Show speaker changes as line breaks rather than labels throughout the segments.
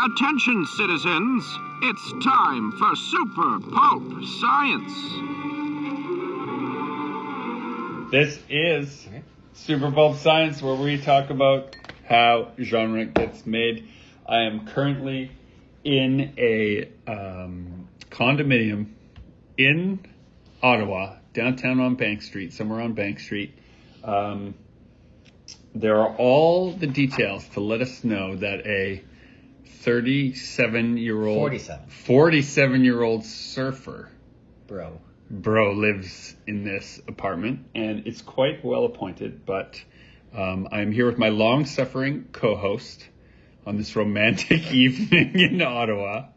Attention, citizens. It's time for Super Pulp Science.
This is Super Pulp Science, where we talk about how genre gets made. I am currently in a condominium in Ottawa, downtown on Bank Street, somewhere on Bank Street. There are all the details to let us know that a 47-year-old surfer bro lives in this apartment, and it's quite well appointed. But I'm here with my long-suffering co-host on this romantic evening in Ottawa,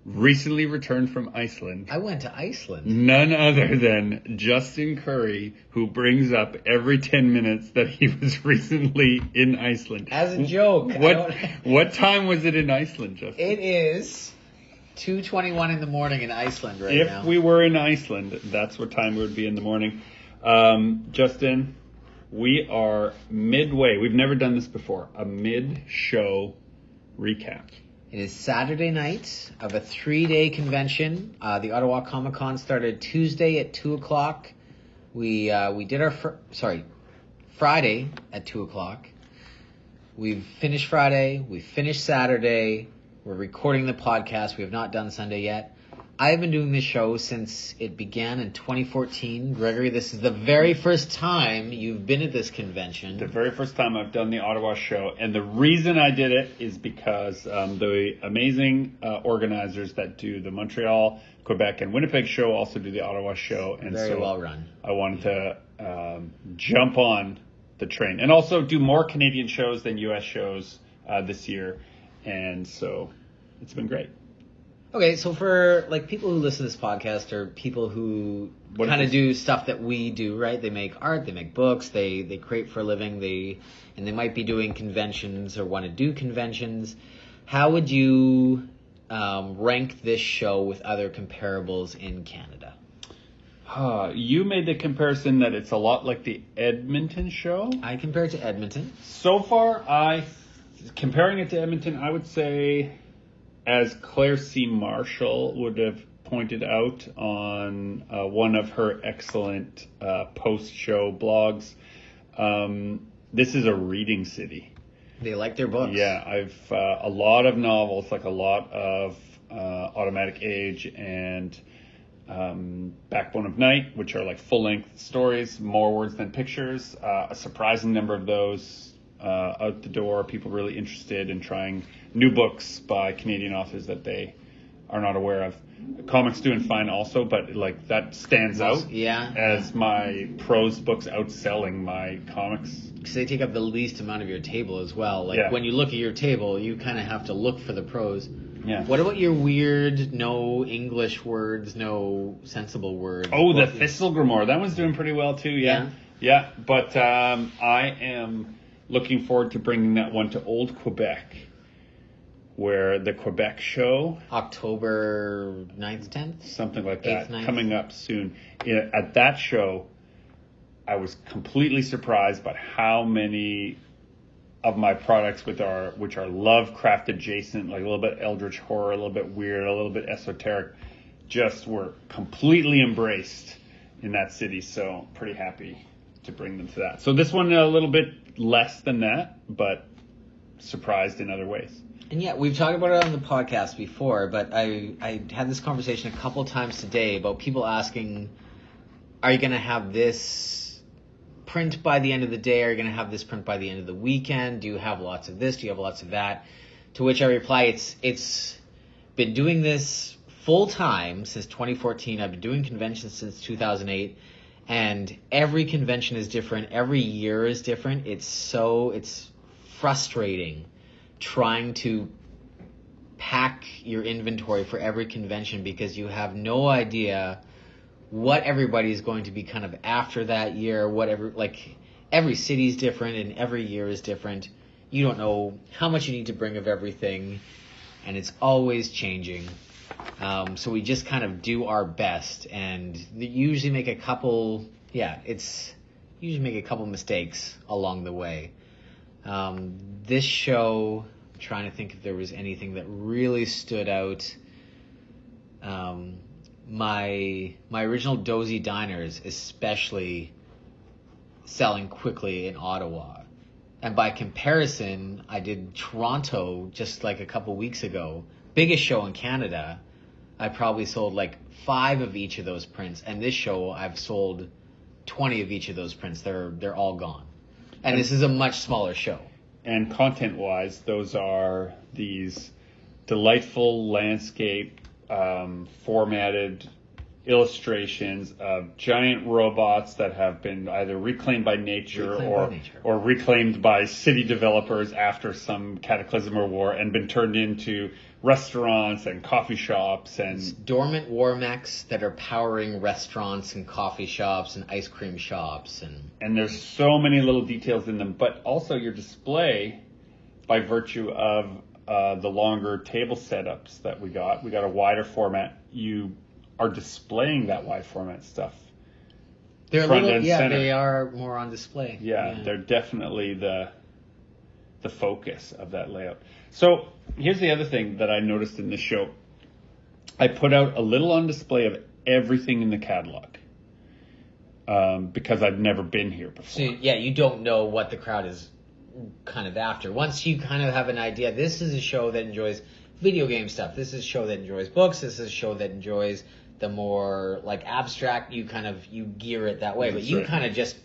recently returned from Iceland.
I went to Iceland.
None other than Justin Curry, who brings up every 10 minutes that he was recently in Iceland.
As a joke.
What time was it in Iceland, Justin?
It is 2:21 in the morning in Iceland now.
If we were in Iceland, that's what time it would be in the morning. Justin, we are midway. We've never done this before. A mid-show recap.
It is Saturday night of a 3-day convention. The Ottawa Comiccon started Tuesday at 2 o'clock. We did our Friday at 2 o'clock. We've finished Friday. We finished Saturday. We're recording the podcast. We have not done Sunday yet. I've been doing this show since it began in 2014. Gregory, this is the very first time you've been at this convention.
The very first time I've done the Ottawa show. And the reason I did it is because the amazing organizers that do the Montreal, Quebec, and Winnipeg show also do the Ottawa show. And
very well run.
I wanted to jump on the train. And also do more Canadian shows than U.S. shows this year. And so it's been great.
Okay, so for people who listen to this podcast, or people who kind of do stuff that we do, right? They make art, they make books, they create for a living, and they might be doing conventions or want to do conventions. How would you rank this show with other comparables in Canada?
You made the comparison that it's a lot like the Edmonton show.
I compared it to Edmonton.
So far, comparing it to Edmonton, I would say, as Claire C. Marshall would have pointed out on one of her excellent post-show blogs, this is a reading city.
They like their books.
Yeah, I've a lot of novels, like a lot of Automatic Age and Backbone of Night, which are like full-length stories, more words than pictures. A surprising number of those out the door, people really interested in trying new books by Canadian authors that they are not aware of. Comics doing fine also, but that stands out as my prose books outselling my comics.
Because they take up the least amount of your table as well. When you look at your table, you kind of have to look for the prose.
Yeah.
What about your weird, no English words, no sensible words?
Oh, the Thistle Grimoire. That one's doing pretty well too, yeah. Yeah, but I am looking forward to bringing that one to Old Quebec, where the Quebec show...
October 9th, 10th?
Something like that,
8th, 9th. Coming
up soon. At that show, I was completely surprised by how many of my products which are Lovecraft adjacent, like a little bit eldritch horror, a little bit weird, a little bit esoteric, just were completely embraced in that city. So pretty happy to bring them to that. So this one a little bit less than that, but surprised in other ways.
And yeah, we've talked about it on the podcast before, but I had this conversation a couple times today about people asking, are you going to have this print by the end of the day? Are you going to have this print by the end of the weekend? Do you have lots of this? Do you have lots of that? To which I reply, it's been doing this full time since 2014. I've been doing conventions since 2008. And every convention is different. Every year is different. It's frustrating trying to pack your inventory for every convention because you have no idea what everybody is going to be kind of after that year. Every city is different and every year is different. You don't know how much you need to bring of everything, and it's always changing. So we just kind of do our best and usually make a couple, it's usually make a couple mistakes along the way. This show, I'm trying to think if there was anything that really stood out. My original Dozy Diners, especially selling quickly in Ottawa. And by comparison, I did Toronto just like a couple weeks ago. Biggest show in Canada. I probably sold like 5 of each of those prints. And this show, I've sold 20 of each of those prints. They're all gone. And this is a much smaller show.
And content-wise, those are these delightful landscape formatted illustrations of giant robots that have been either reclaimed by nature or reclaimed by city developers after some cataclysm or war and been turned into restaurants and coffee shops and
it's dormant war mechs that are powering restaurants and coffee shops and ice cream shops
and there's so many little details in them, but also your display by virtue of the longer table setups that we got a wider format. You are displaying that wide format stuff.
They're they are more on display.
Yeah, they're definitely the focus of that layout. So here's the other thing that I noticed in this show. I put out a little on display of everything in the catalog because I've never been here before.
So you don't know what the crowd is kind of after. Once you kind of have an idea, this is a show that enjoys video game stuff. This is a show that enjoys books. This is a show that enjoys the more like abstract. You gear it that way, but you kind of just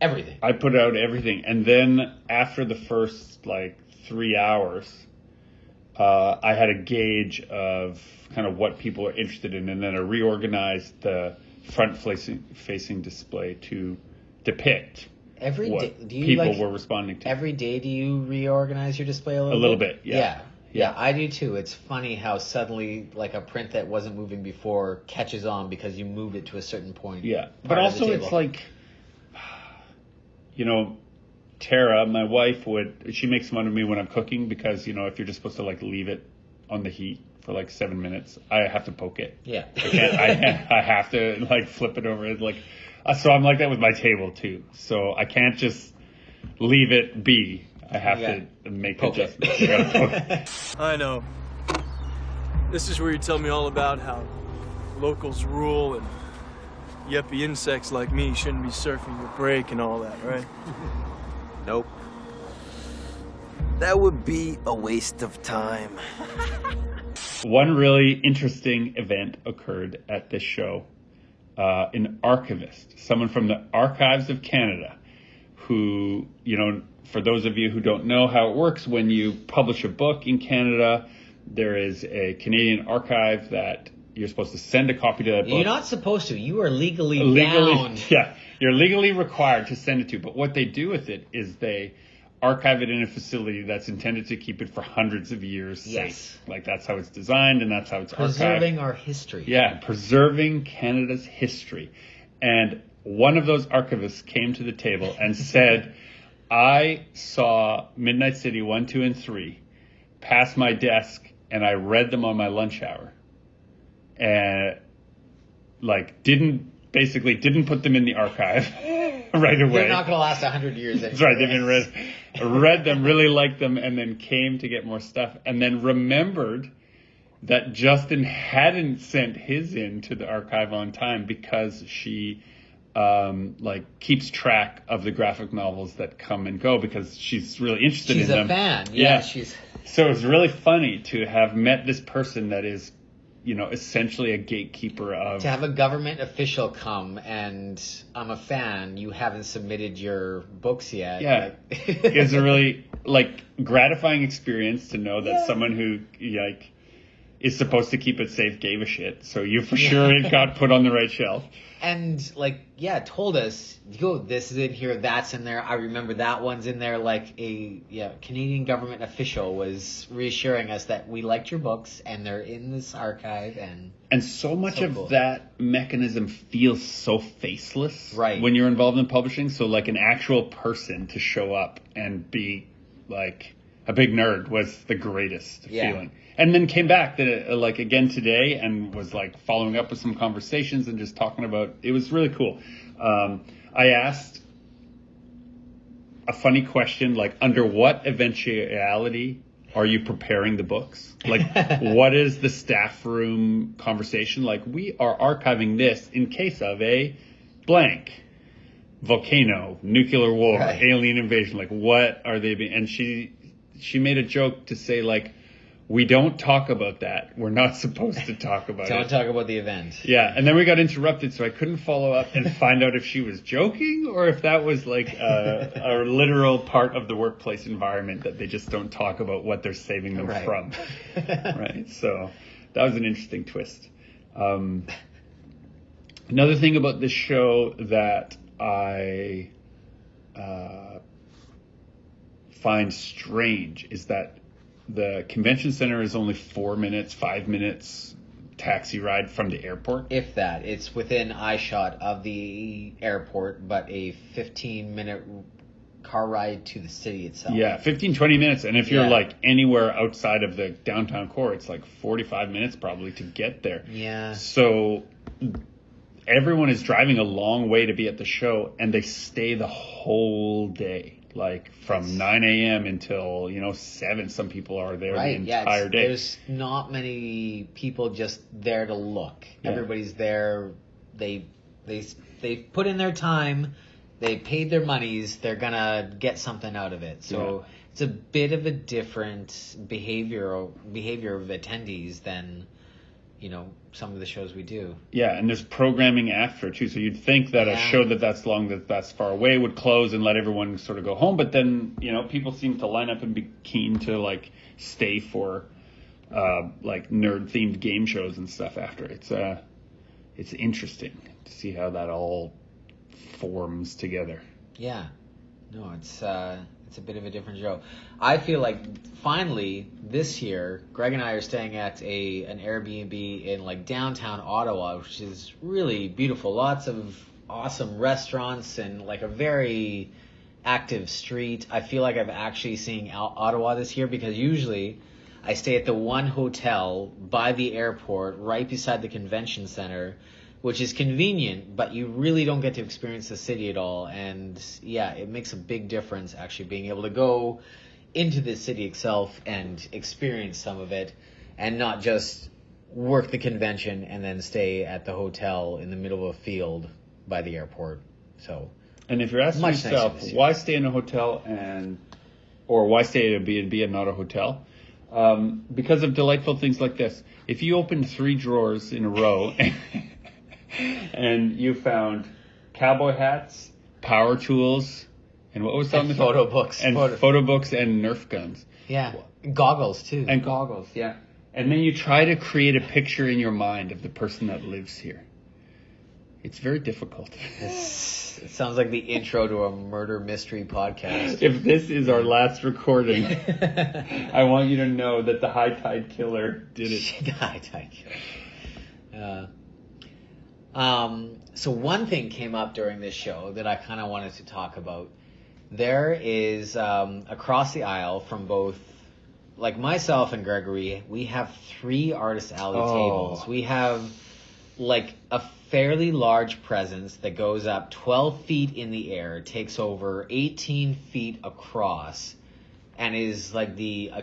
everything.
I put out everything, and then after the first 3 hours, I had a gauge of kind of what people are interested in, and then I reorganized the front-facing display to depict what people were responding to.
Every day, do you reorganize your display a little bit?
A little bit, yeah.
Yeah, I do too. It's funny how suddenly, a print that wasn't moving before catches on because you moved it to a certain point.
Yeah, but also it's Tara, my wife, she makes fun of me when I'm cooking because, if you're just supposed to leave it on the heat for 7 minutes, I have to poke it.
Yeah.
I have to flip it over. So I'm like that with my table too. So I can't just leave it be. I have to make adjustments. You gotta poke it.
I know. This is where you tell me all about how locals rule and yuppie insects like me shouldn't be surfing your break and all that, right?
Nope. That would be a waste of time.
One really interesting event occurred at this show. An archivist, someone from the Archives of Canada, who, for those of you who don't know how it works, when you publish a book in Canada, there is a Canadian archive that you're supposed to send a copy to that book.
You're not supposed to. You are legally bound.
Yeah, you're legally required to send it to. But what they do with it is they archive it in a facility that's intended to keep it for hundreds of years safe. That's how it's designed and that's how it's
preserving
archived.
Our history.
Yeah, preserving Canada's history. And one of those archivists came to the table and said, I saw Midnight City 1, 2, and 3 pass my desk and I read them on my lunch hour. And didn't put them in the archive right away.
They're not going to last 100 years anymore.
That's right. They've been read them, really liked them, and then came to get more stuff, and then remembered that Justin hadn't sent his in to the archive on time because she keeps track of the graphic novels that come and go because she's really interested in them.
She's a fan.
Yeah.
She's.
So it's really funny to have met this person that is, essentially a gatekeeper of...
To have a government official come and I'm a fan, you haven't submitted your books yet.
Yeah. It's a really, gratifying experience to know that someone who, is supposed to keep it safe gave a shit. So you for sure it got put on the right shelf.
And told us, this is in here, that's in there. I remember that one's in there. Canadian government official was reassuring us that we liked your books and they're in this archive. And
so much of that mechanism feels so faceless
when
you're involved in publishing. So an actual person to show up and be a big nerd was the greatest feeling. And then came back again today and was following up with some conversations and just talking about, it was really cool. I asked a funny question, like under what eventuality are you preparing the books? Like, what is the staff room conversation? Like, we are archiving this in case of a blank. Volcano, nuclear war,
Right.
alien invasion. Like, what are they being? And she made a joke to say, like, we don't talk about that. We're not supposed to talk about it.
Don't talk about the event.
Yeah, and then we got interrupted, so I couldn't follow up and find out if she was joking or if that was like a literal part of the workplace environment that they just don't talk about what they're saving them
Right.
from. Right, so that was an interesting twist. Another thing about this show that I find strange is that the convention center is only 4 minutes, 5 minutes taxi ride from the airport.
If that, it's within eyeshot of the airport, but a 15-minute car ride to the city itself.
Yeah, 15, 20 minutes. And if you're
Yeah.
like anywhere outside of the downtown core, it's like 45 minutes probably to get there.
Yeah.
So everyone is driving a long way to be at the show, and they stay the whole day. Like from 9 a.m. until, 7. Some people are there
Right,
the entire day.
There's not many people just there to look.
Yeah.
Everybody's there. They put in their time. They paid their monies. They're gonna get something out of it. So it's a bit of a different behavior of attendees than some of the shows we do.
Yeah, and there's programming after too. So you'd think that a show that's long, that's far away would close and let everyone sort of go home. But then, people seem to line up and be keen to like stay for like nerd themed game shows and stuff after. It's interesting to see how that all forms together.
Yeah. No, it's a bit of a different show. I feel like finally this year, Greg and I are staying at an Airbnb in like downtown Ottawa, which is really beautiful. Lots of awesome restaurants and like a very active street. I feel like I'm actually seeing Ottawa this year because usually I stay at the one hotel by the airport right beside the convention center, which is convenient, but you really don't get to experience the city at all. And yeah, it makes a big difference actually being able to go into the city itself and experience some of it and not just work the convention and then stay at the hotel in the middle of a field by the airport. So,
and if you're asking
much nicer
yourself,
this year.
why stay in a hotel or why stay at a B&B and not a hotel? Because of delightful things like this. If you open 3 drawers in a row and you found cowboy hats, power tools, and what was
And
something?
photo books.
And photo books and Nerf guns.
Yeah, goggles too.
And goggles, yeah. And then you try to create a picture in your mind of the person that lives here. It's very difficult.
It sounds like the intro to a murder mystery podcast.
If this is our last recording, I want you to know that the High Tide Killer did it.
The High Tide Killer. So one thing came up during this show that I kind of wanted to talk about. There is, across the aisle from both, like myself and Gregory, we have 3 Artist Alley tables. We have like a fairly large presence that goes up 12 feet in the air, takes over 18 feet across, and is like the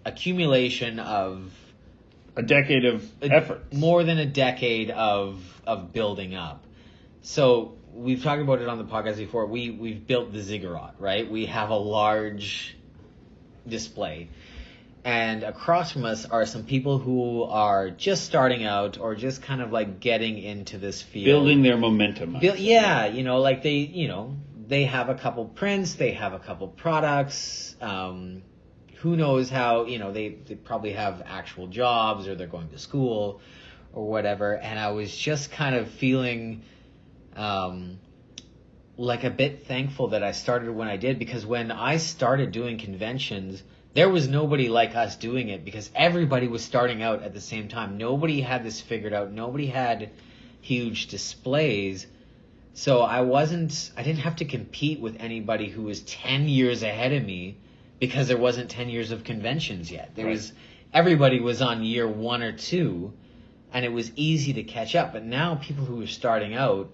accumulation of
A decade of effort.
more than a decade of building up. So we've talked about it on the podcast before. We've built the ziggurat, right? We have a large display. And across from us are some people who are just starting out or just kind of like getting into this field.
Building their momentum.
Yeah, like they have a couple prints, they have a couple products. Who knows how, they probably have actual jobs or they're going to school or whatever. And I was just kind of feeling like a bit thankful that I started when I did, because when I started doing conventions, there was nobody like us doing it because everybody was starting out at the same time. Nobody had this figured out. Nobody had huge displays. So I didn't have to compete with anybody who was 10 years ahead of me because there wasn't 10 years of conventions yet. Everybody was on year 1 or 2, and it was easy to catch up. But now people who are starting out,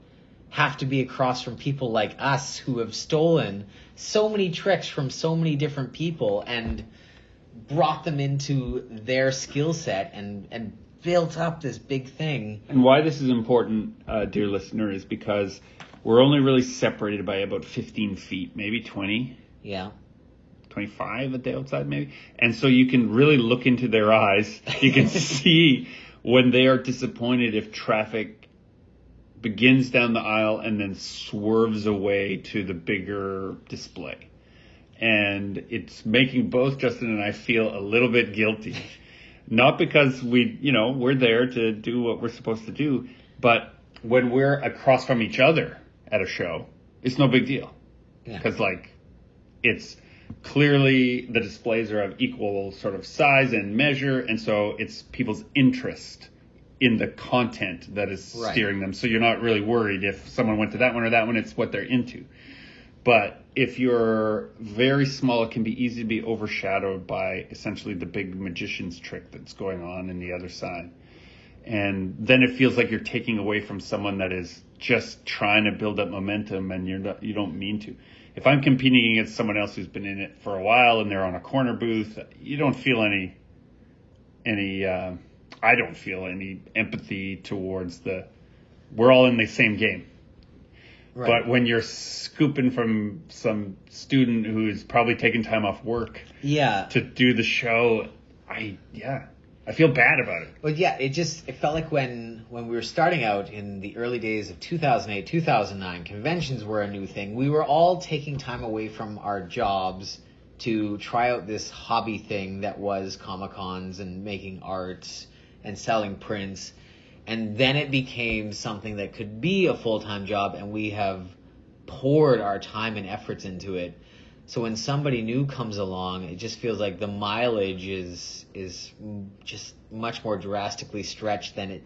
have to be across from people like us who have stolen so many tricks from so many different people and brought them into their skill set and built up this big thing.
And why this is important, dear listener, is because we're only really separated by about 15 feet, maybe 20.
Yeah.
25 at the outside, maybe. And so you can really look into their eyes. You can see when they are disappointed if traffic begins down the aisle and then swerves away to the bigger display. And it's making both Justin and I feel a little bit guilty. Not because we're there to do what we're supposed to do, but when we're across from each other at a show, it's no big deal. Because, it's clearly the displays are of equal sort of size and measure, and so it's people's interest in the content that is steering them. So you're not really worried if someone went to that one or that one, it's what they're into. But if you're very small, it can be easy to be overshadowed by essentially the big magician's trick that's going on in the other side. And then it feels like you're taking away from someone that is just trying to build up momentum, and you don't mean to. If I'm competing against someone else who's been in it for a while and they're on a corner booth, you don't feel any I don't feel any empathy towards we're all in the same game. Right. But when you're scooping from some student who's probably taking time off work to do the show, I feel bad about it.
Well, yeah, it felt like when we were starting out in the early days of 2008, 2009, conventions were a new thing. We were all taking time away from our jobs to try out this hobby thing that was Comic-Cons and making art and selling prints. And then it became something that could be a full-time job, and we have poured our time and efforts into it. So when somebody new comes along, it just feels like the mileage is just much more drastically stretched than it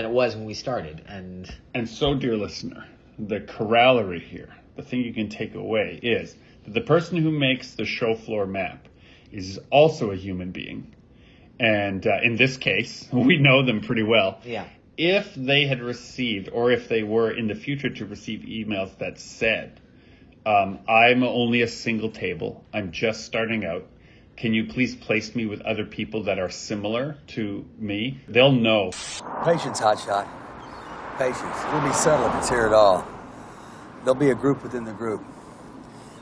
was when we started.
And so, dear listener, the corollary here, the thing you can take away is that the person who makes the show floor map is also a human being. And in this case, we know them pretty well.
Yeah.
If they had received, or if they were in the future to receive emails that said, I'm only a single table, I'm just starting out, can you please place me with other people that are similar to me? They'll know.
Patience, hotshot. Patience. It'll be subtle if it's here at all. There'll be a group within the group.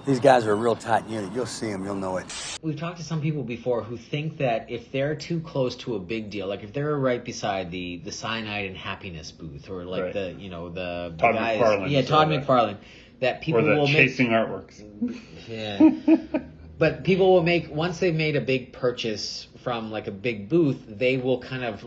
These guys are a real tight unit. You'll see them, you'll know it.
We've talked to some people before who think that if they're too close to a big deal, like if they're right beside the cyanide and happiness booth, or like the
Todd
guys,
McFarlane.
Todd McFarlane, that people will
chasing artworks.
Yeah. But people will once they've made a big purchase from like a big booth, they will kind of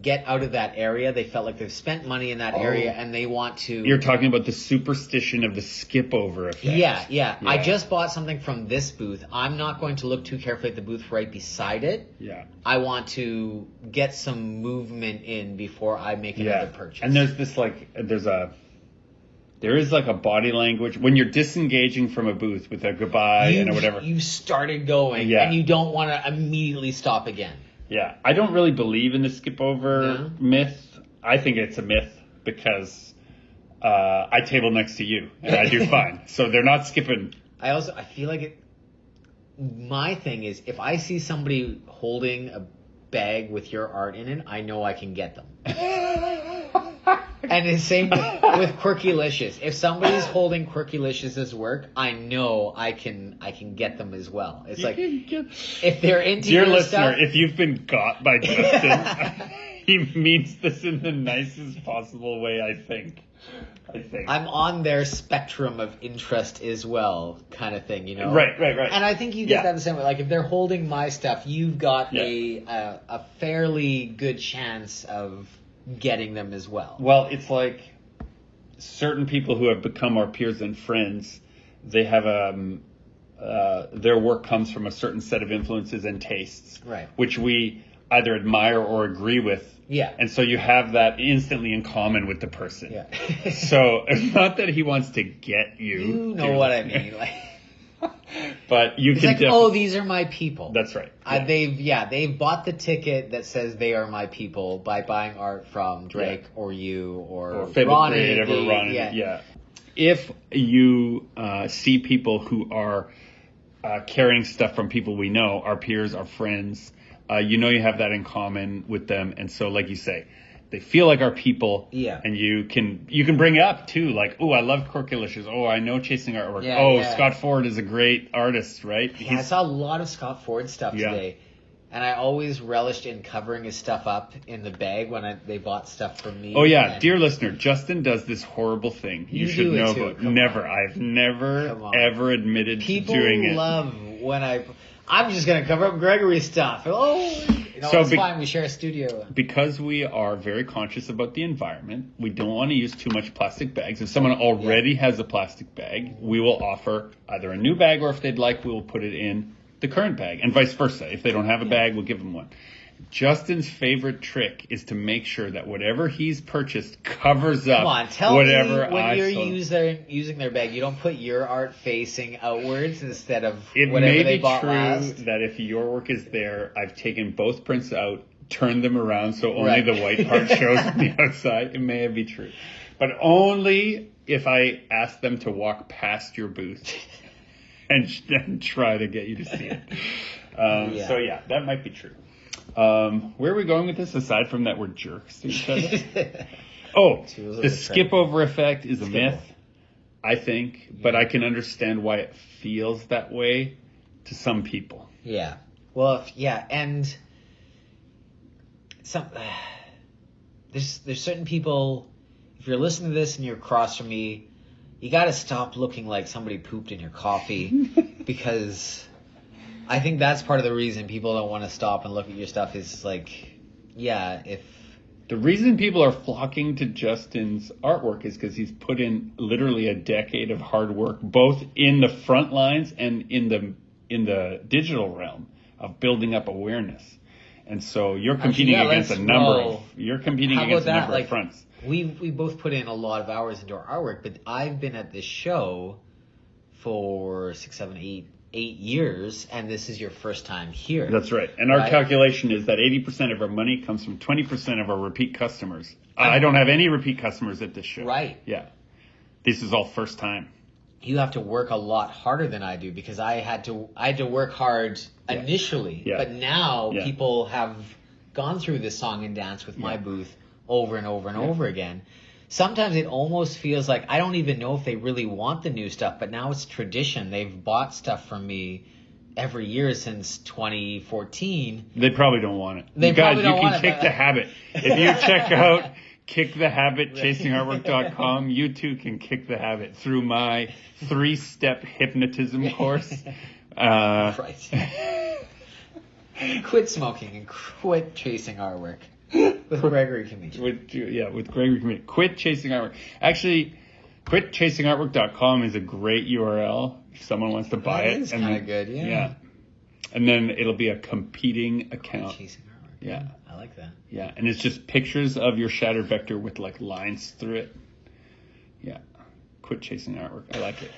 get out of that area. They felt like they've spent money in that area and they want to...
You're talking about the superstition of the skip over effect.
Yeah. I just bought something from this booth. I'm not going to look too carefully at the booth right beside it.
Yeah.
I want to get some movement in before I make another purchase.
And there's this there is like a body language when you're disengaging from a booth with a goodbye and whatever.
You started going and you don't want to immediately stop again.
Yeah. I don't really believe in the skip over myth. I think it's a myth because I table next to you and I do fine. So they're not skipping.
I feel like my thing is if I see somebody holding a bag with your art in it, I know I can get them. And the same with Quirkylicious. If somebody's holding Quirkylicious's work, I know I can get them as well. It's if they're into
dear
your
listener,
stuff,
if you've been got by Justin, he means this in the nicest possible way, I think.
I'm on their spectrum of interest as well, kind of thing,
Right.
And I think you get that the same way. Like if they're holding my stuff, you've got a fairly good chance of getting them as well.
Well, it's like certain people who have become our peers and friends, they have their work comes from a certain set of influences and tastes,
right? Which
we either admire or agree with.
Yeah.
And so you have that instantly in common with the person.
Yeah.
So it's not that he wants to get you.
You know what I mean.
But you
It's
can
like, these are my people.
That's right. Yeah.
They've bought the ticket that says they are my people by buying art from Drake or you or
Fable
Ronnie.
Creative or Ronnie. Yeah. If you see people who are carrying stuff from people we know, our peers, our friends, you have that in common with them. And so, like you say, they feel like our people.
Yeah.
And you can bring it up too, like, oh, I love Corkulicious. Oh, I know Chasing Artwork.
Yeah.
Scott Ford is a great artist, right?
Yeah, I saw a lot of Scott Ford stuff today. And I always relished in covering his stuff up in the bag when they bought stuff from me.
Oh, yeah. Dear listener, Justin does this horrible thing. You should
do it
know
too.
about. Never. I've never, ever admitted to doing it.
People love when I'm just going to cover up Gregory's stuff. It's fine. We share a studio.
Because we are very conscious about the environment, we don't want to use too much plastic bags. If someone already has a plastic bag, we will offer either a new bag or if they'd like, we will put it in the current bag and vice versa. If they don't have a bag, we'll give them one. Justin's favorite trick is to make sure that whatever he's purchased covers up whatever
me when you're using their bag, you don't put your art facing outwards instead of whatever they bought last.
It may be true that if your work is there, I've taken both prints out, turned them around so only the white part shows on the outside. It may be true. But only if I ask them to walk past your booth and try to get you to see it. So yeah, that might be true. Where are we going with this aside from that we're jerks to each other? The skip over effect is a myth, I think, but I can understand why it feels that way to some people.
Yeah. Well, and there's certain people, if you're listening to this and you're across from me, you got to stop looking like somebody pooped in your coffee because I think that's part of the reason people don't want to stop and look at your stuff is like, if...
The reason people are flocking to Justin's artwork is because he's put in literally a decade of hard work, both in the front lines and in the digital realm of building up awareness. And so you're competing against a number of fronts.
We both put in a lot of hours into our artwork, but I've been at this show for 6, 7, 8 years, and this is your first time here.
That's right. And our calculation is that 80% of our money comes from 20% of our repeat customers. I don't have any repeat customers at this show.
Right.
Yeah. This is all first time.
You have to work a lot harder than I do because I had to work hard initially. Yeah. But now people have gone through this song and dance with my booth over and over and over again. Sometimes it almost feels like I don't even know if they really want the new stuff, but now it's tradition. They've bought stuff from me every year since 2014.
They probably don't want it.
You
can kick the habit. If you check out Kick the Habit, chasingartwork.com, you too can kick the habit through my 3-step hypnotism course.
Right. Quit smoking and quit chasing artwork. With Gregory Comedian.
With Gregory Comedian. Quit chasing artwork. Actually, quitchasingartwork.com is a great URL if someone wants to buy it.
It's kind of good, yeah.
And then it'll be a competing account.
Chasing artwork.
Yeah.
I like that.
Yeah, and it's just pictures of your shattered vector with like lines through it. Yeah. Quit chasing artwork. I like it.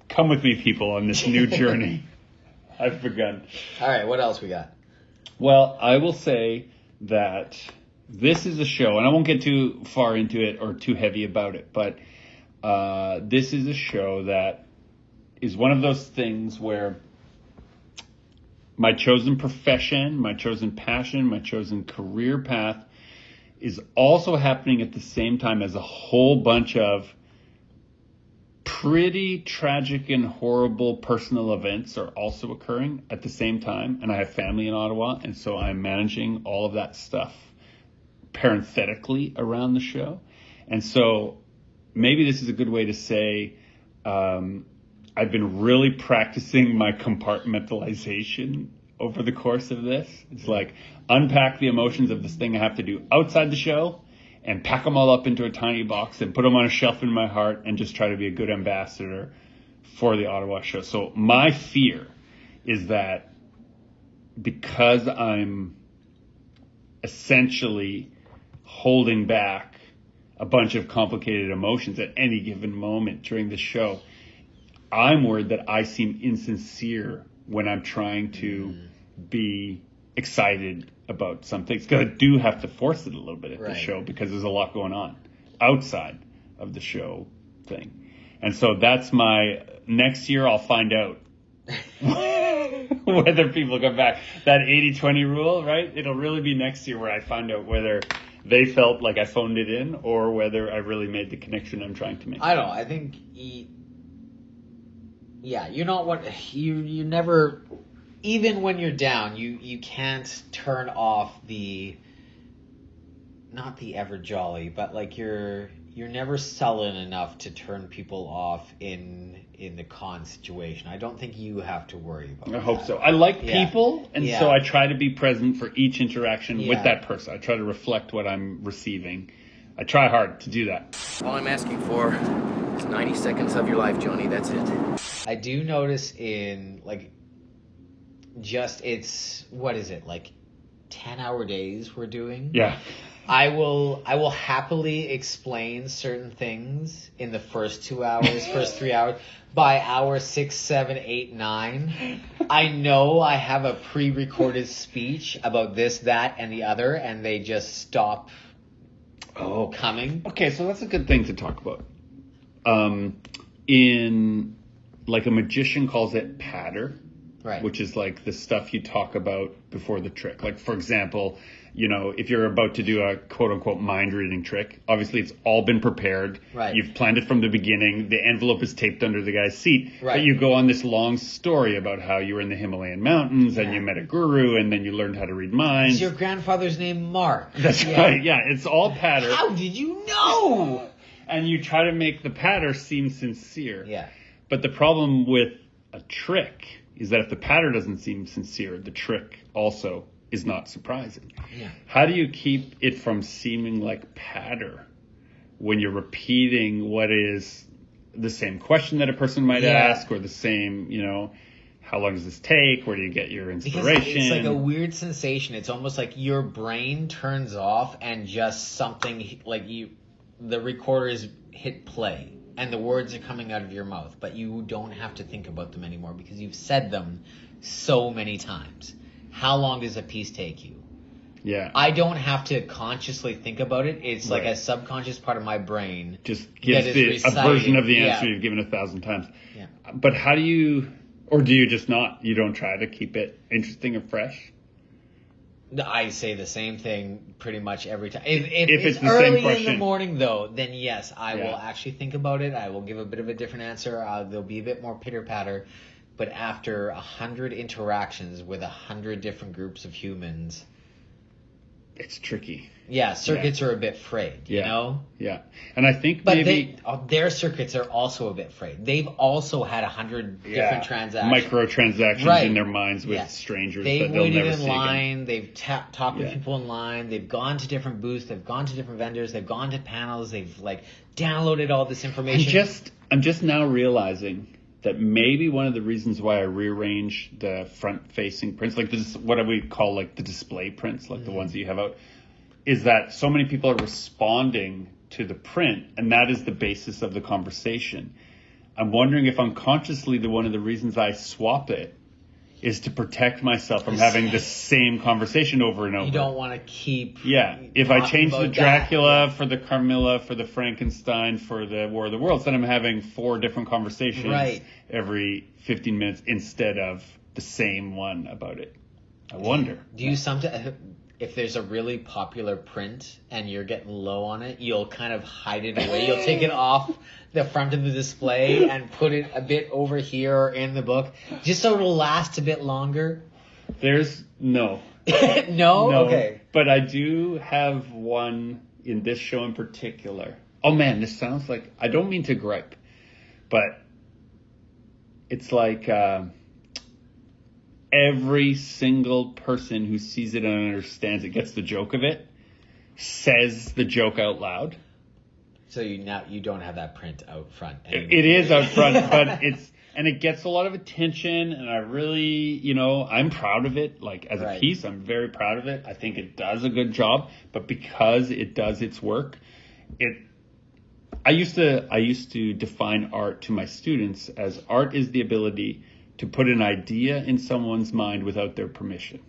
Come with me, people, on this new journey. I've begun.
All right, what else we got?
Well, I will say that this is a show, and I won't get too far into it or too heavy about it, but this is a show that is one of those things where my chosen profession, my chosen passion, my chosen career path is also happening at the same time as a whole bunch of pretty tragic and horrible personal events are also occurring at the same time. And I have family in Ottawa, and so I'm managing all of that stuff parenthetically around the show. And so maybe this is a good way to say I've been really practicing my compartmentalization over the course of this. It's like unpack the emotions of this thing I have to do outside the show and pack them all up into a tiny box and put them on a shelf in my heart and just try to be a good ambassador for the Ottawa show. So my fear is that because I'm essentially holding back a bunch of complicated emotions at any given moment during the show, I'm worried that I seem insincere when I'm trying to be excited about something. Because I do have to force it a little bit at the show because there's a lot going on outside of the show thing. And so that's my next year. I'll find out whether people come back. That 80-20 rule, right? It'll really be next year where I find out whether they felt like I phoned it in or whether I really made the connection I'm trying to make.
I don't know. I think, you're not what you never. Even when you're down, you can't turn off not the ever jolly, but like you're never sullen enough to turn people off in the con situation. I don't think you have to worry about that.
I hope so. I like people, and so I try to be present for each interaction with that person. I try to reflect what I'm receiving. I try hard to do that.
All I'm asking for is 90 seconds of your life, Johnny. That's it.
I do notice in what is it, like 10-hour days we're doing?
Yeah.
I will happily explain certain things in the first 2 hours, first 3 hours. By hour 6, 7, 8, 9, I know I have a pre-recorded speech about this, that, and the other, and they just stop coming.
Okay, so that's a good thing to talk about. In, like, a magician calls it patter.
Right.
Which is like the stuff you talk about before the trick. Like, for example, if you're about to do a quote-unquote mind-reading trick, obviously it's all been prepared.
Right.
You've planned it from the beginning. The envelope is taped under the guy's seat.
Right.
But you go on this long story about how you were in the Himalayan mountains and you met a guru and then you learned how to read minds.
Is your grandfather's name Mark?
That's right. Yeah, it's all patter.
How did you know?
And you try to make the patter seem sincere.
Yeah.
But the problem with a trick is that if the patter doesn't seem sincere, the trick also is not surprising.
Yeah.
How do you keep it from seeming like patter when you're repeating what is the same question that a person might ask, or the same, how long does this take? Where do you get your inspiration?
Because it's like a weird sensation. It's almost like your brain turns off and just something like the recorders hit play. And the words are coming out of your mouth, but you don't have to think about them anymore because you've said them so many times. How long does a piece take you?
Yeah.
I don't have to consciously think about it. It's like a subconscious part of my brain.
Just gives a version of the answer you've given 1,000 times. Yeah. But how do you, or do you just not? You don't try to keep it interesting or fresh?
I say the same thing pretty much every time. If
it's the
early
same question
in the morning, though, then yes, I will actually think about it. I will give a bit of a different answer. There'll be a bit more pitter-patter. But after 100 interactions with 100 different groups of humans,
it's tricky.
Yeah, circuits are a bit frayed, you know?
Yeah. And I think
their circuits are also a bit frayed. They've also had 100 different transactions.
Micro-transactions in their minds with strangers that they'll never see
in line.
Again.
They've talked with people in line. They've gone to different booths. They've gone to different vendors. They've gone to panels. They've, downloaded all this information.
I'm just now realizing that maybe one of the reasons why I rearrange the front-facing prints, like this, what we call the display prints, the ones that you have out, is that so many people are responding to the print, and that is the basis of the conversation. I'm wondering if unconsciously one of the reasons I swap it is to protect myself from having the same conversation over and over.
You don't want to keep...
Yeah. If I change the Dracula for the Carmilla, for the Frankenstein, for the War of the Worlds, then I'm having 4 different conversations every 15 minutes instead of the same one about it. I wonder.
Do you sometimes... If there's a really popular print and you're getting low on it, you'll kind of hide it away. You'll take it off the front of the display and put it a bit over here or in the book, just so it'll last a bit longer.
No.
No? Okay.
But I do have one in this show in particular. Oh man, this sounds like, I don't mean to gripe, but it's like... every single person who sees it and understands it, gets the joke of it, says the joke out loud.
So you don't have that print out front anymore.
It is out front, but it gets a lot of attention, and I really, I'm proud of it. As a piece, I'm very proud of it. I think it does a good job, but because it does its work, I used to define art to my students as art is the ability to put an idea in someone's mind without their permission,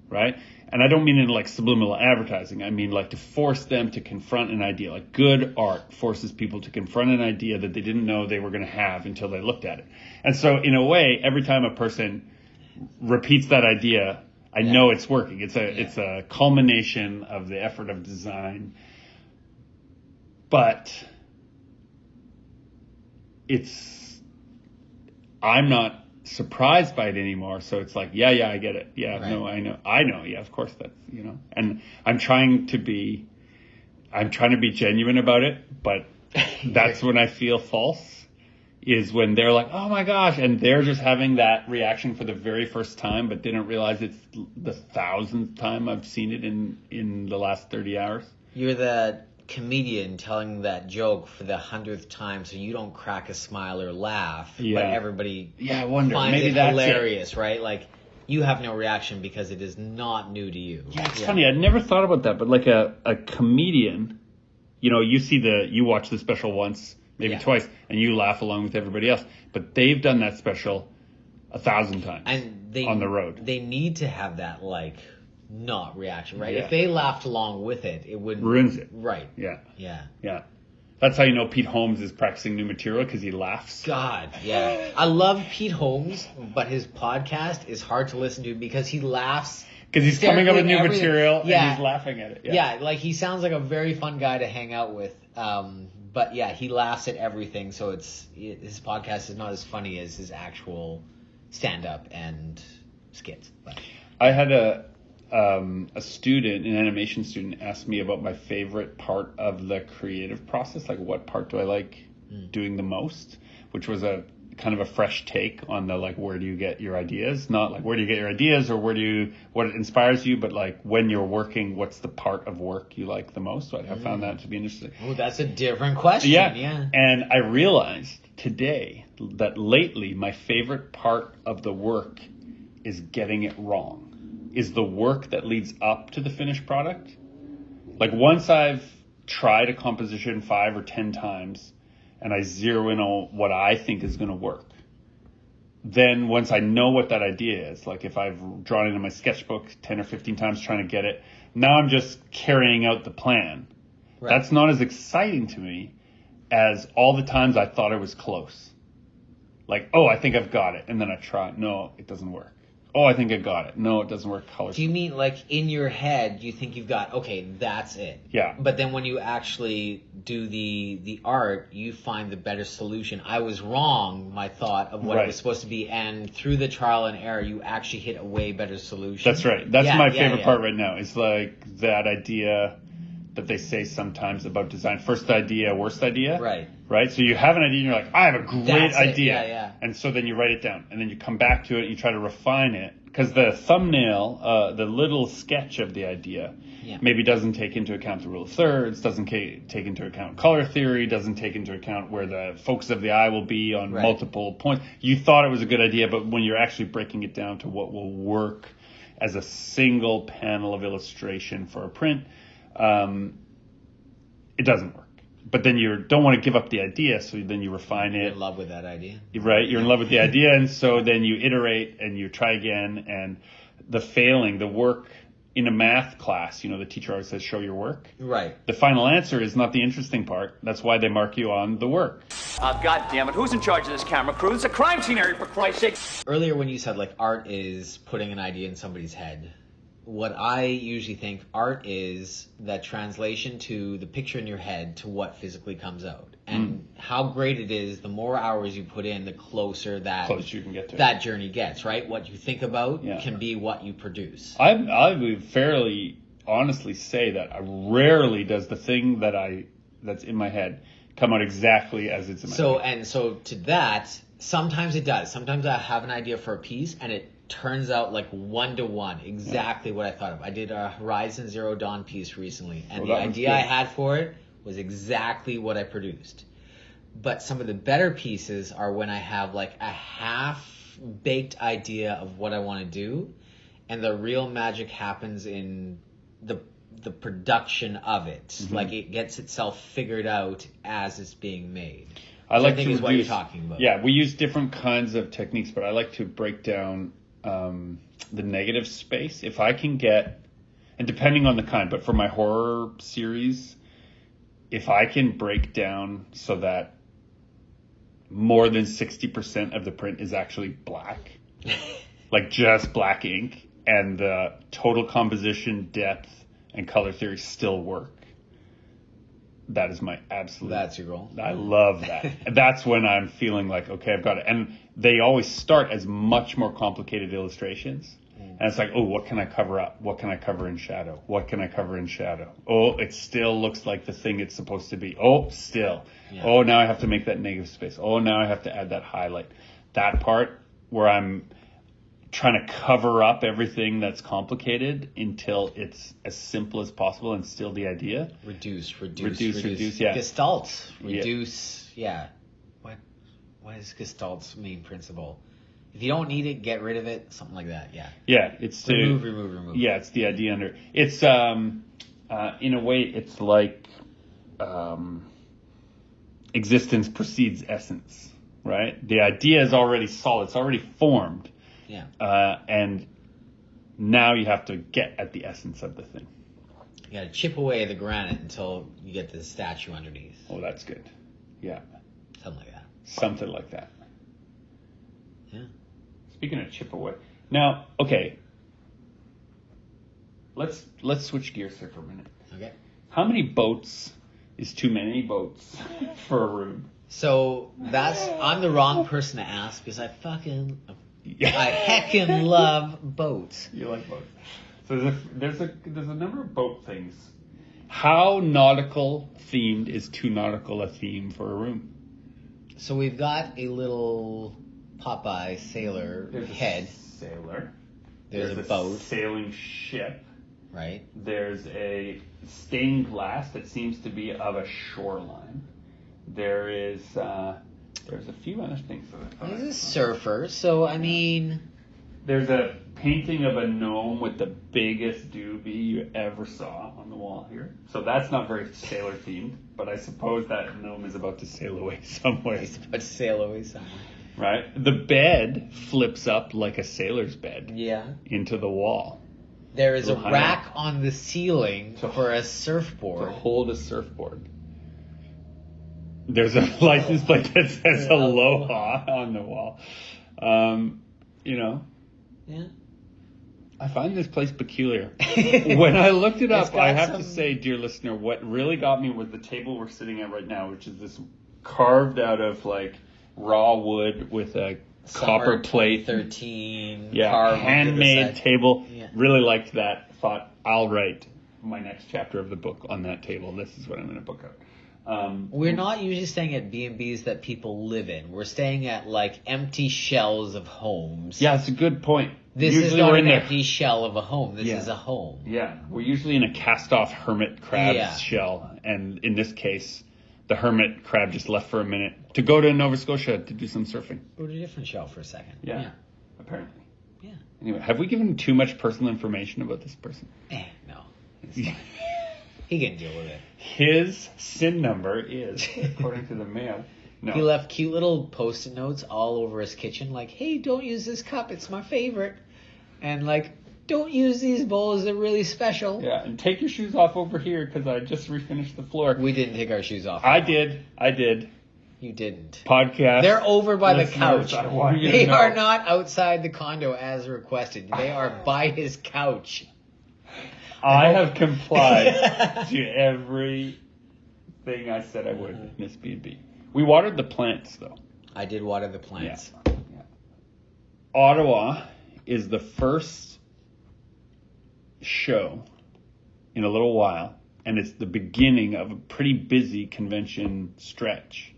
right? And I don't mean in like subliminal advertising. I mean like to force them to confront an idea. Like good art forces people to confront an idea that they didn't know they were going to have until they looked at it. And so in a way, every time a person repeats that idea, I know it's working. It's a culmination of the effort of design. But I'm not surprised by it anymore. So it's like, yeah, I get it. Yeah, right. No, I know. Yeah, of course that's, and I'm trying to be genuine about it, but that's when I feel false, is when they're like, oh my gosh, and they're just having that reaction for the very first time, but didn't realize it's the 1,000th time I've seen it in the last 30 hours.
You're that comedian telling that joke for the 100th time, so you don't crack a smile or laugh, but everybody
I wonder.
finds
Maybe
it
that's
hilarious, right? Like, you have no reaction because it is not new to you.
Yeah, it's funny. I'd never thought about that, but like a comedian, you watch the special once, maybe twice, and you laugh along with everybody else. But they've done that special 1,000 times on the road.
They need to have that, like, not reaction, right?
Yeah.
If they laughed along with it, it wouldn't...
Ruins it.
Right.
Yeah. That's how you know Pete Holmes is practicing new material, because he laughs.
God, yeah. I love Pete Holmes, but his podcast is hard to listen to because he laughs...
Because he's coming up with new material and he's laughing at it.
Yeah, like he sounds like a very fun guy to hang out with. But yeah, he laughs at everything, so his podcast is not as funny as his actual stand-up and skits. But.
I had a student, an animation student, asked me about my favorite part of the creative process, like what part do I like doing the most, which was a kind of a fresh take on the, like, where do you get your ideas, not like where do you get your ideas or what inspires you, but like when you're working, what's the part of work you like the most. So I found that to be interesting.
Oh, that's a different question. Yeah.
And I realized today that lately my favorite part of the work is getting it wrong. Is the work that leads up to the finished product. Like once I've tried a composition 5 or 10 times and I zero in on what I think is going to work, then once I know what that idea is, like if I've drawn it in my sketchbook 10 or 15 times trying to get it, now I'm just carrying out the plan. Right. That's not as exciting to me as all the times I thought it was close. Like, oh, I think I've got it. And then I try. No, it doesn't work. Oh, I think I got it. No, it doesn't work. Color.
Do you mean like in your head you think you've got, okay, that's it?
Yeah.
But then when you actually do the art, you find the better solution. I was wrong, my thought of what it was supposed to be, and through the trial and error, you actually hit a way better solution.
That's right. That's my favorite part right now. It's like that idea that they say sometimes about design. First idea, worst idea. Right? So you have an idea and you're like, I have a great idea.
Yeah.
And so then you write it down and then you come back to it and you try to refine it. Because the thumbnail, the little sketch of the idea maybe doesn't take into account the rule of thirds, doesn't take into account color theory, doesn't take into account where the focus of the eye will be on multiple points. You thought it was a good idea, but when you're actually breaking it down to what will work as a single panel of illustration for a print, it doesn't work. But then you don't want to give up the idea, so then you refine it.
You're in love with that idea.
Right, you're in love with the idea, and so then you iterate and you try again, and the work in a math class, the teacher always says, show your work.
Right.
The final answer is not the interesting part. That's why they mark you on the work.
God damn it, who's in charge of this camera crew? It's a crime scene area, for Christ's sake.
Earlier when you said, like, art is putting an idea in somebody's head, what I usually think art is that translation to the picture in your head to what physically comes out. And how great it is, the more hours you put in, the closer you can get to that journey gets, right? What you think about can be what you produce.
I would fairly honestly say that I rarely does the thing that's in my head come out exactly as it's in my head.
And so to that, sometimes it does. Sometimes I have an idea for a piece and it turns out like 1-to-1 exactly what I thought of. I did a Horizon Zero Dawn piece recently, and the idea I had for it was exactly what I produced. But some of the better pieces are when I have like a half-baked idea of what I want to do, and the real magic happens in the the production of it. Like it gets itself figured out as it's being made.
I like
think
to
is what you're talking about.
Yeah, we use different kinds of techniques, but I like to break down the negative space. If I can get, and depending on the kind, but for my horror series, if I can break down so that more than 60% of the print is actually black, like just black ink, and the total composition, depth, and color theory still work, that is my absolute...
That's your goal.
I love that. That's when I'm feeling like, okay, I've got it. And they always start as much more complicated illustrations. And it's like, oh, what can I cover up? What can I cover in shadow? What can I cover in shadow? Oh, it still looks like the thing it's supposed to be. Oh, still. Yeah. Oh, now I have to make that negative space. Oh, now I have to add that highlight. That part where I'm trying to cover up everything that's complicated until it's as simple as possible and still the idea.
Reduce,
yeah.
Gestalt, reduce, yeah. What is Gestalt's main principle? If you don't need it, get rid of it, something like that, yeah.
Yeah, it's to...
Remove.
Yeah, it's the idea under... It's, in a way, it's like existence precedes essence, right? The idea is already solid, it's already formed.
Yeah.
And now you have to get at the essence of the thing.
You got to chip away the granite until you get the statue underneath.
Oh, that's good. Yeah.
Something like that.
Something like that.
Yeah.
Speaking of chip away. Now, okay. Let's switch gears here for a minute.
Okay.
How many boats is too many boats for a room?
So I'm the wrong person to ask because I heckin' love boats.
You like boats. So there's a number of boat things. How nautical themed is too nautical a theme for a room?
So we've got a little Popeye sailor head.
Sailor.
There's a boat.
Sailing ship.
Right.
There's a stained glass that seems to be of a shoreline. There's a few other things.
He's a surfer, so I mean...
There's a painting of a gnome with the biggest doobie you ever saw on the wall here. So that's not very sailor themed, but I suppose that gnome is about to sail away somewhere.
He's about to sail away somewhere.
Right? The bed flips up like a sailor's bed.
Yeah.
Into the wall.
There is a rack on the ceiling for a surfboard.
To hold a surfboard. There's a license plate that says Aloha on the wall.
Yeah.
I find this place peculiar. When I looked it up, I have to say, dear listener, what really got me was the table we're sitting at right now, which is this carved out of like raw wood with a copper plate.
13.
Yeah, handmade table. Yeah. Really liked that. Thought I'll write my next chapter of the book on that table. This is what I'm going to book out.
We're not usually staying at B&Bs that people live in. We're staying at like empty shells of homes.
Yeah, it's a good point.
This is not an empty shell of a home. This is a home.
Yeah, we're usually in a cast-off hermit crab shell. And in this case, the hermit crab just left for a minute to go to Nova Scotia to do some surfing.
Go to a different shell for a second.
Yeah. Apparently.
Yeah.
Anyway, have we given too much personal information about this person?
No. He can deal with it.
His SIN number is, according to the mail... No.
He left cute little Post-it notes all over his kitchen, like, hey, don't use this cup, it's my favorite. And like, don't use these bowls, they're really special.
Yeah, and take your shoes off over here, because I just refinished the floor.
We didn't take our shoes off.
I did.
You didn't.
Podcast.
They're over by the couch. They
are
not outside the condo as requested. They are by his couch.
I have complied to everything I said I would with Miss B&B. We watered the plants, though.
I did water the plants.
Yeah. Ottawa is the first show in a little while, and it's the beginning of a pretty busy convention stretch,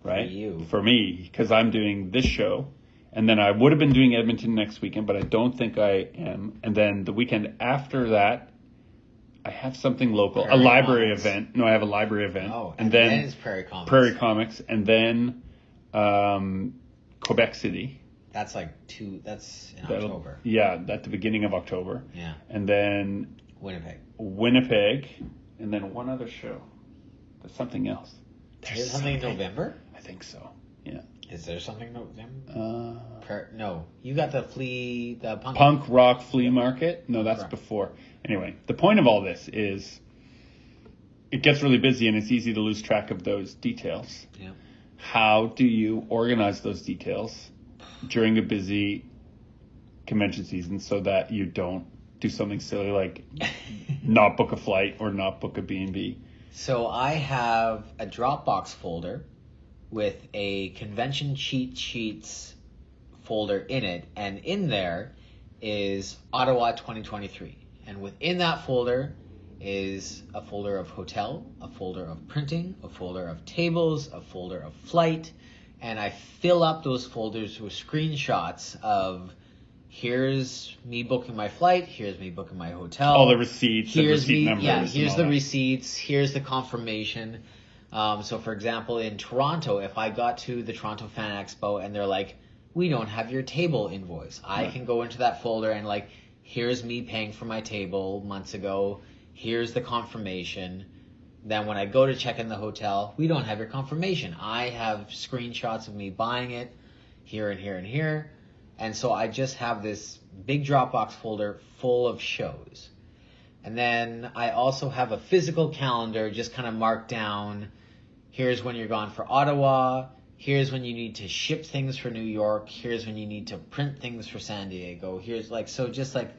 right?
For you.
For me, because I'm doing this show, and then I would have been doing Edmonton next weekend, but I don't think I am. And then the weekend after that, I have something local, a library event. No, I have a library event.
Oh, and then it's Prairie Comics.
Prairie Comics, and then Quebec City.
That's that's in October.
Yeah, at the beginning of October.
Yeah.
And then
Winnipeg.
Winnipeg, and then one other show. There's something else.
There's something in November?
I think so. Yeah.
Is there something in November? No. You got the
punk rock flea market? No, that's before. Anyway, the point of all this is it gets really busy and it's easy to lose track of those details.
Yeah.
How do you organize those details during a busy convention season so that you don't do something silly like not book a flight or not book a B&B?
So I have a Dropbox folder with a convention cheat sheets folder in it, and in there is Ottawa 2023. And within that folder is a folder of hotel, a folder of printing, a folder of tables, a folder of flight, and I fill up those folders with screenshots of here's me booking my flight, here's me booking my hotel.
All the receipts,
here's
the receipt numbers.
Yeah, here's the
that.
receipts, here's the confirmation. So for example, in Toronto, if I got to the Toronto Fan Expo and they're like, we don't have your table invoice, I can go into that folder and like, here's me paying for my table months ago, here's the confirmation. Then when I go to check in the hotel, we don't have your confirmation. I have screenshots of me buying it here and here and here. And so I just have this big Dropbox folder full of shows. And then I also have a physical calendar just kind of marked down. Here's when you're gone for Ottawa. Here's when you need to ship things for New York. Here's when you need to print things for San Diego. Here's like, so just like.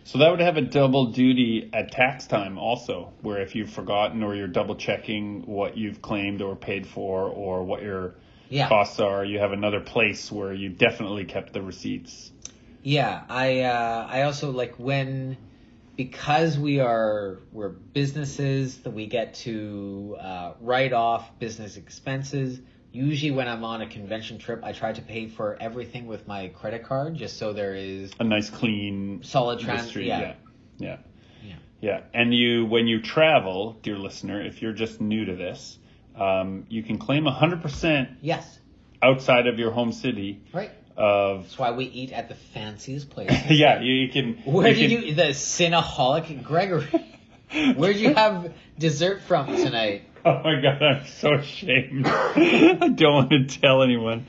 So that would have a double duty at tax time also, where if you've forgotten or you're double checking what you've claimed or paid for or what your costs are, you have another place where you definitely kept the receipts.
Yeah, I also like because we're businesses that we get to write off business expenses. Usually when I'm on a convention trip, I try to pay for everything with my credit card just so there is
a nice clean
solid transfer.
Yeah. And when you travel, dear listener, if you're just new to this, you can claim 100% outside of your home city.
Right.
That's
why we eat at the fanciest places.
Yeah, you can.
The Cinnaholic Gregory? Where'd you have dessert from tonight?
Oh my God, I'm so ashamed. I don't want to tell anyone.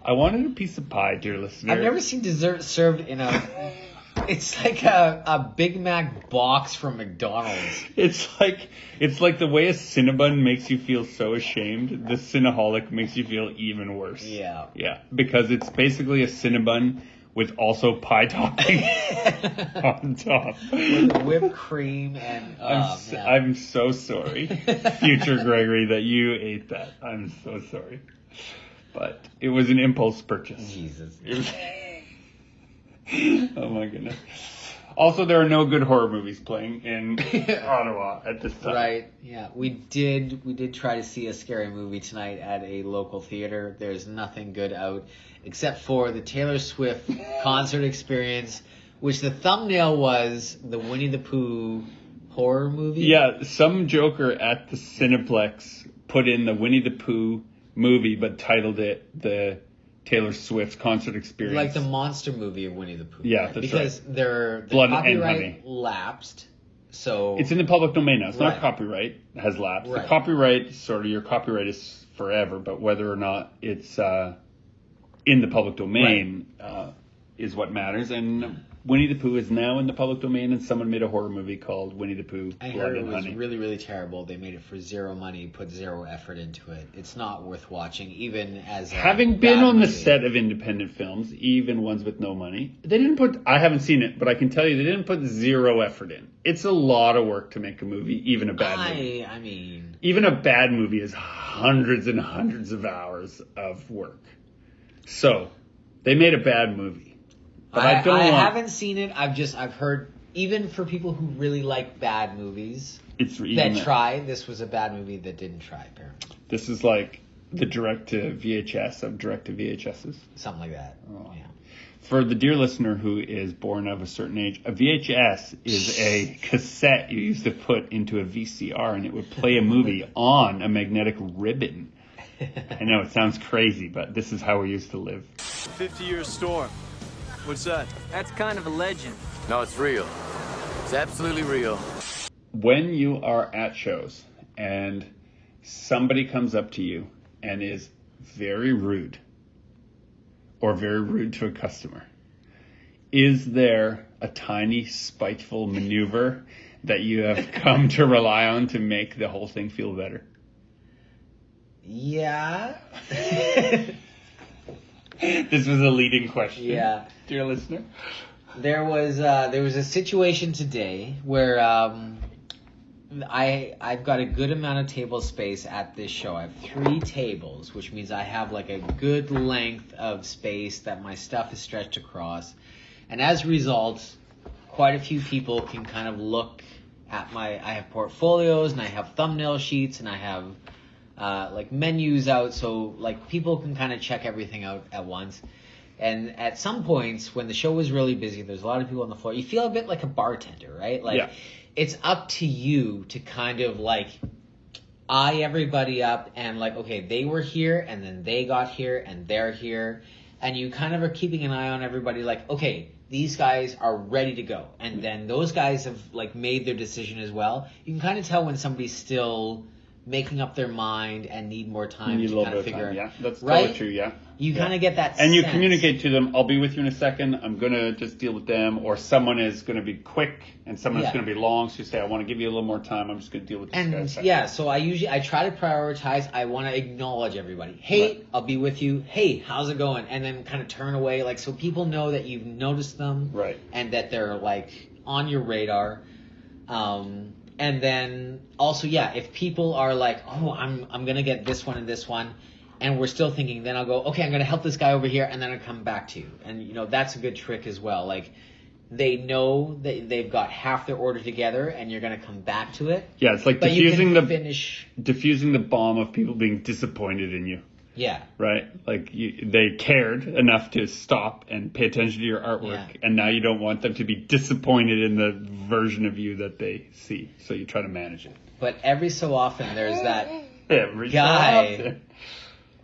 I wanted a piece of pie, dear listener.
I've never seen dessert served in a. It's like a Big Mac box from McDonald's.
It's like the way a Cinnabon makes you feel so ashamed. The Cinnaholic makes you feel even worse.
Yeah.
Yeah, because it's basically a Cinnabon with also pie topping on top.
With whipped cream and...
I'm so sorry, future Gregory, that you ate that. I'm so sorry. But it was an impulse purchase.
Jesus.
Oh my goodness. Also, there are no good horror movies playing in Ottawa at this time.
Right. Yeah. We did try to see a scary movie tonight at a local theater. There's nothing good out except for the Taylor Swift concert experience, which the thumbnail was the Winnie the Pooh horror movie.
Yeah, some joker at the Cineplex put in the Winnie the Pooh movie but titled it the Taylor Swift concert experience.
Like the monster movie of Winnie the Pooh.
Yeah, that's
because
right.
Their
Blood
copyright lapsed. So
it's in the public domain now. It's not copyright has lapsed.
Right.
The copyright, your copyright is forever, but whether or not it's in the public domain is what matters. And Winnie the Pooh is now in the public domain, and someone made a horror movie called Winnie the Pooh,
I
Blood
heard it
and
was
Honey.
really, really terrible. They made it for zero money, put zero effort into it. It's not worth watching, even as
having been on
movie.
the set of independent films, even ones with no money, they didn't put. I haven't seen it, but I can tell you they didn't put zero effort in. It's a lot of work to make a movie, even a bad movie.
I mean,
even a bad movie is hundreds and hundreds of hours of work. So they made a bad movie. But I
haven't seen it. I've heard, even for people who really like bad movies try, this was a bad movie that didn't try, apparently.
This is like the direct to VHS of direct to VHSs.
Something like that. Oh. Yeah.
For the dear listener who is born of a certain age, a VHS is a cassette you used to put into a VCR, and it would play a movie on a magnetic ribbon. I know it sounds crazy, but this is how we used to live.
50-year storm. What's that?
That's kind of a legend.
No, it's real. It's absolutely real.
When you are at shows and somebody comes up to you and is very rude or very rude to a customer, is there a tiny spiteful maneuver that you have come to rely on to make the whole thing feel better?
Yeah.
This was a leading question.
Yeah.
Dear listener.
There was a situation today where I've got a good amount of table space at this show. I have 3 tables, which means I have like a good length of space that my stuff is stretched across. And as a result, quite a few people can kind of look at I have portfolios and I have thumbnail sheets and I have like menus out, so like people can kind of check everything out at once. And at some points when the show was really busy, there's a lot of people on the floor, you feel a bit like a bartender, right? Like it's up to you to kind of like eye everybody up and like, okay, they were here and then they got here and they're here, and you kind of are keeping an eye on everybody like, okay, these guys are ready to go, and then those guys have like made their decision as well. You can kind of tell when somebody's still making up their mind and need more time to kind of figure it out.
Yeah, that's
right?
totally true, yeah.
You kind of get that
and you
sense.
communicate to them, I'll be with you in a second, I'm going to just deal with them, or someone is going to be quick and someone is going to be long, so you say, I want to give you a little more time, I'm just going to deal with this guy.
And yeah, so I try to prioritize, I want to acknowledge everybody. Hey, I'll be with you. Hey, how's it going? And then kind of turn away, like, so people know that you've noticed them.
Right.
And that they're like on your radar. And then also, if people are like, oh, I'm going to get this one and this one, and we're still thinking, then I'll go, okay, I'm going to help this guy over here, and then I'll come back to you. And, you know, that's a good trick as well. Like, they know that they've got half their order together, and you're going to come back to it.
Yeah, it's like
but
diffusing
the
bomb of people being disappointed in you.
Yeah.
Right? Like, they cared enough to stop and pay attention to your artwork, and now you don't want them to be disappointed in the version of you that they see. So you try to manage it.
But every so often, there's that
Every
guy.
So often.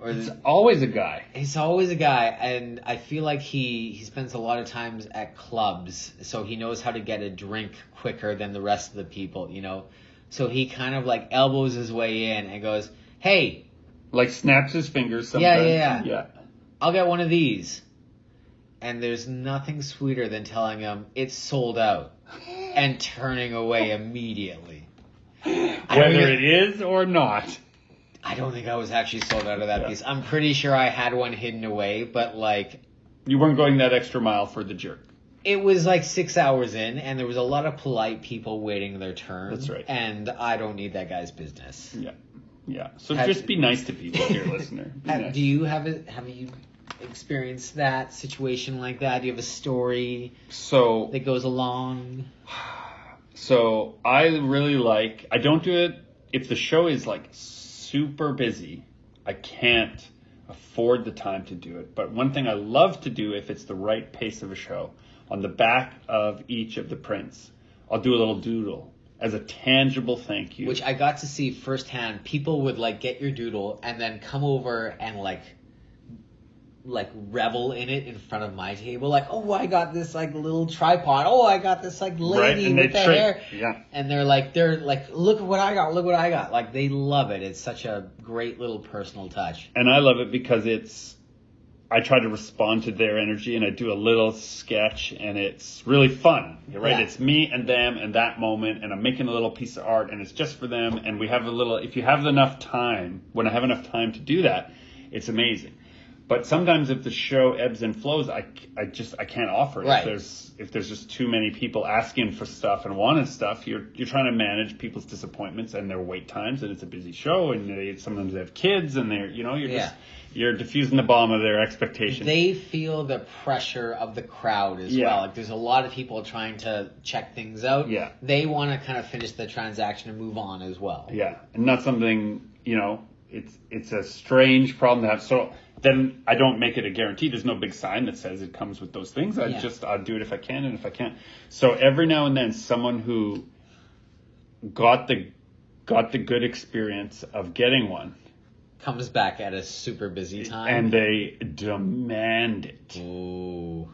It's always a guy.
He's always a guy, and I feel like he spends a lot of times at clubs, so he knows how to get a drink quicker than the rest of the people, you know? So he kind of like elbows his way in and goes, hey.
Like snaps his fingers sometimes.
Yeah. I'll get one of these. And there's nothing sweeter than telling him it's sold out and turning away immediately.
Whether it is or not.
I don't think I was actually sold out of that piece. I'm pretty sure I had one hidden away, but like...
You weren't going that extra mile for the jerk.
It was like 6 hours in, and there was a lot of polite people waiting their turn.
That's right.
And I don't need that guy's business.
Yeah. So just be nice to people, dear listener.
Do you have you experienced that situation like that? Do you have a story that goes along?
So I really I don't do it if the show is like super busy. I can't afford the time to do it. But one thing I love to do, if it's the right pace of a show, on the back of each of the prints, I'll do a little doodle as a tangible thank you.
Which I got to see firsthand. People would like get your doodle and then come over and like revel in it in front of my table. Like, oh, I got this like little tripod. Oh, I got this like lady with the hair.
Yeah.
And they're like, look at what I got. Look what I got. Like, they love it. It's such a great little personal touch.
And I love it because I try to respond to their energy, and I do a little sketch, and it's really fun, right? Yeah. It's me and them and that moment, and I'm making a little piece of art, and it's just for them, and we have if you have enough time, when I have enough time to do that, it's amazing. But sometimes if the show ebbs and flows, I can't offer it. Right. If there's just too many people asking for stuff and wanting stuff, you're trying to manage people's disappointments and their wait times, and it's a busy show, and sometimes they have kids, and you're diffusing the bomb of their expectations.
They feel the pressure of the crowd as well. Like, there's a lot of people trying to check things out.
Yeah.
They want to kind of finish the transaction and move on as well.
Yeah, and not something, it's a strange problem to have. So then I don't make it a guarantee. There's no big sign that says it comes with those things. I'll do it if I can, and if I can't. So every now and then, someone who got the good experience of getting one
comes back at a super busy time.
And they demand it.
Ooh.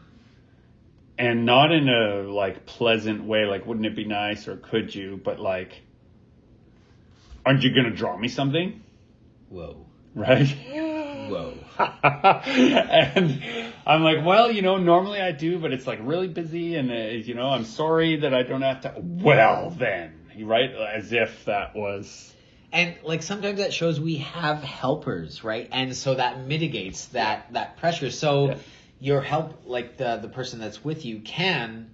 And not in a like pleasant way, like wouldn't it be nice or could you, but like, aren't you gonna draw me something?
Whoa.
Right?
Whoa.
And I'm like, well, normally I do, but it's like really busy, and I'm sorry that I don't have to. Well, then, right? As if that was.
And like sometimes that shows we have helpers, right? And so that mitigates that pressure. So your help, like the person that's with you, can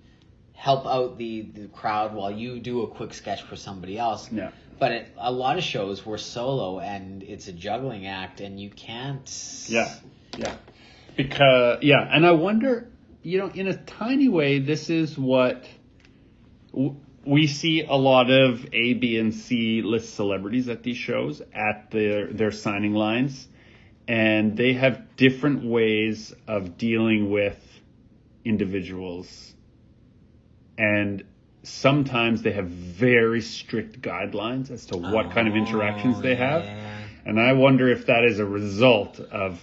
help out the crowd while you do a quick sketch for somebody else.
Yeah.
But a lot of shows we're solo and it's a juggling act and you can't.
Yeah. Because, and I wonder, in a tiny way, this is what we see a lot of A, B, and C list celebrities at these shows at their signing lines. And they have different ways of dealing with individuals. And sometimes they have very strict guidelines as to what kind of interactions they have. And I wonder if that is a result of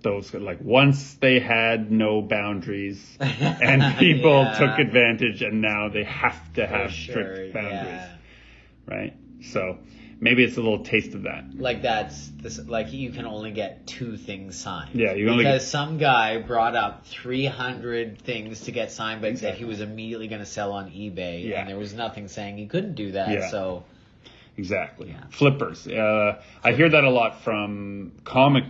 those, like once they had no boundaries and people took advantage and now they have to have strict boundaries. Right? So maybe it's a little taste of that.
Like like you can only get 2 things signed.
Yeah,
because some guy brought up 300 things to get signed, but said he was immediately going to sell on eBay, and there was nothing saying he couldn't do that.
Yeah.
So
exactly, flippers. I hear that a lot from comics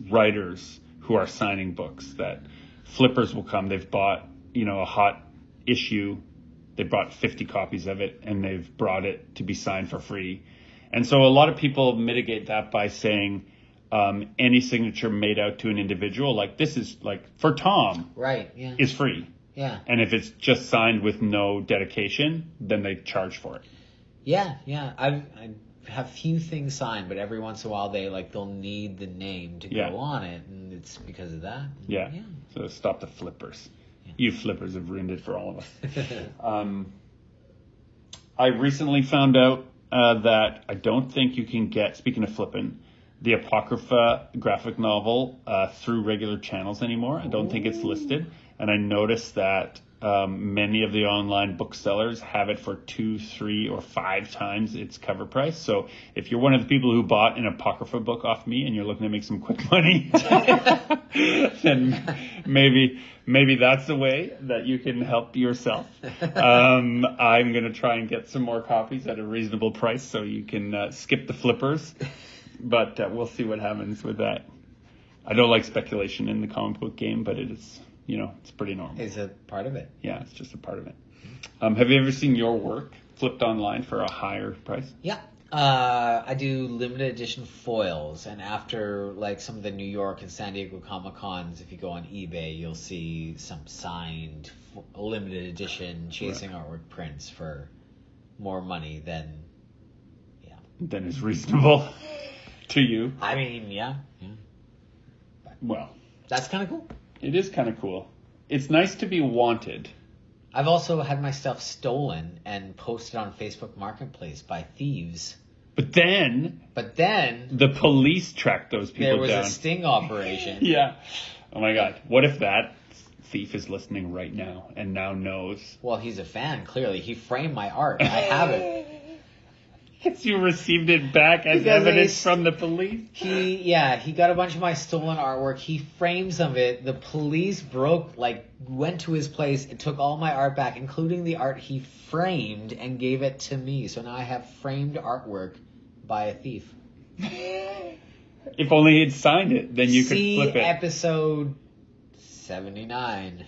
writers who are signing books. That flippers will come. They've bought a hot issue. They bought 50 copies of it, and they've brought it to be signed for free. And so a lot of people mitigate that by saying any signature made out to an individual, like this is like for Tom, is free.
Yeah.
And if it's just signed with no dedication, then they charge for it.
Yeah. I have few things signed, but every once in a while they'll need the name to go on it, and it's because of that.
Yeah. So stop the flippers. You flippers have ruined it for all of us. I recently found out that I don't think you can get, speaking of flipping, the Apocrypha graphic novel through regular channels anymore. I don't think it's listed. And I noticed that many of the online booksellers have it for 2, 3, or 5 times its cover price. So if you're one of the people who bought an Apocrypha book off me and you're looking to make some quick money, then maybe that's the way that you can help yourself. I'm going to try and get some more copies at a reasonable price so you can skip the flippers. But we'll see what happens with that. I don't like speculation in the comic book game, but it is... it's pretty normal.
It's a part of it.
Yeah, it's just a part of it. Have you ever seen your work flipped online for a higher price?
Yeah. I do limited edition foils, and after like some of the New York and San Diego Comic-Cons, if you go on eBay, you'll see some signed limited edition chasing artwork prints for more money than
is reasonable to you.
I mean, yeah.
Well,
that's kind of cool.
It is kind of cool. It's nice to be wanted.
I've also had my stuff stolen and posted on Facebook Marketplace by thieves.
But then the police tracked those people down.
There was a sting operation.
Yeah. Oh my God. What if that thief is listening right now and now knows?
Well, he's a fan, clearly. He framed my art. I have it.
You received it back as evidence from the police?
He got a bunch of my stolen artwork. He framed some of it. The police went to his place and took all my art back, including the art he framed, and gave it to me. So now I have framed artwork by a thief.
If only he'd signed it, then you could flip it.
Episode 79.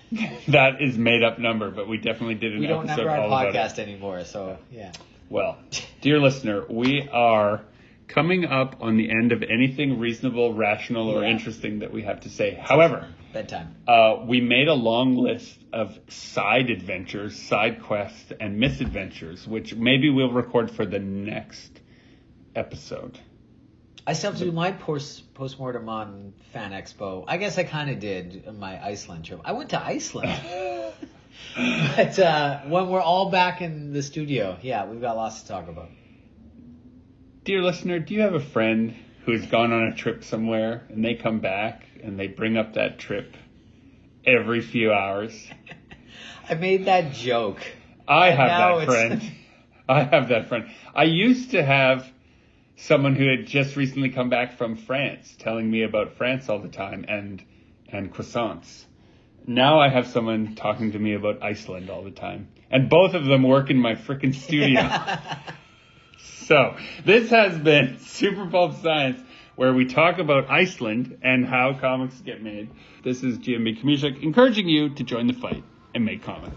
That is made up number, but we definitely did an episode all about it.
We don't number our podcast anymore, so yeah.
Well, dear listener, we are coming up on the end of anything reasonable, rational, or interesting that we have to say. However,
bedtime.
We made a long list of side adventures, side quests, and misadventures, which maybe we'll record for the next episode.
I still have to do my postmortem on Fan Expo. I guess I kind of did in my Iceland trip. I went to Iceland. But when we're all back in the studio, we've got lots to talk about.
Dear listener, do you have a friend who's gone on a trip somewhere and they come back and they bring up that trip every few hours.
I made that joke.
I
And
have
now
that
it's-
friend. I have that friend. I used to have someone who had just recently come back from France telling me about France all the time and croissants. Now I have someone talking to me about Iceland all the time. And both of them work in my freaking studio. So, this has been Super Pulp Science, where we talk about Iceland and how comics get made. This is GMB Kamishik encouraging you to join the fight and make comics.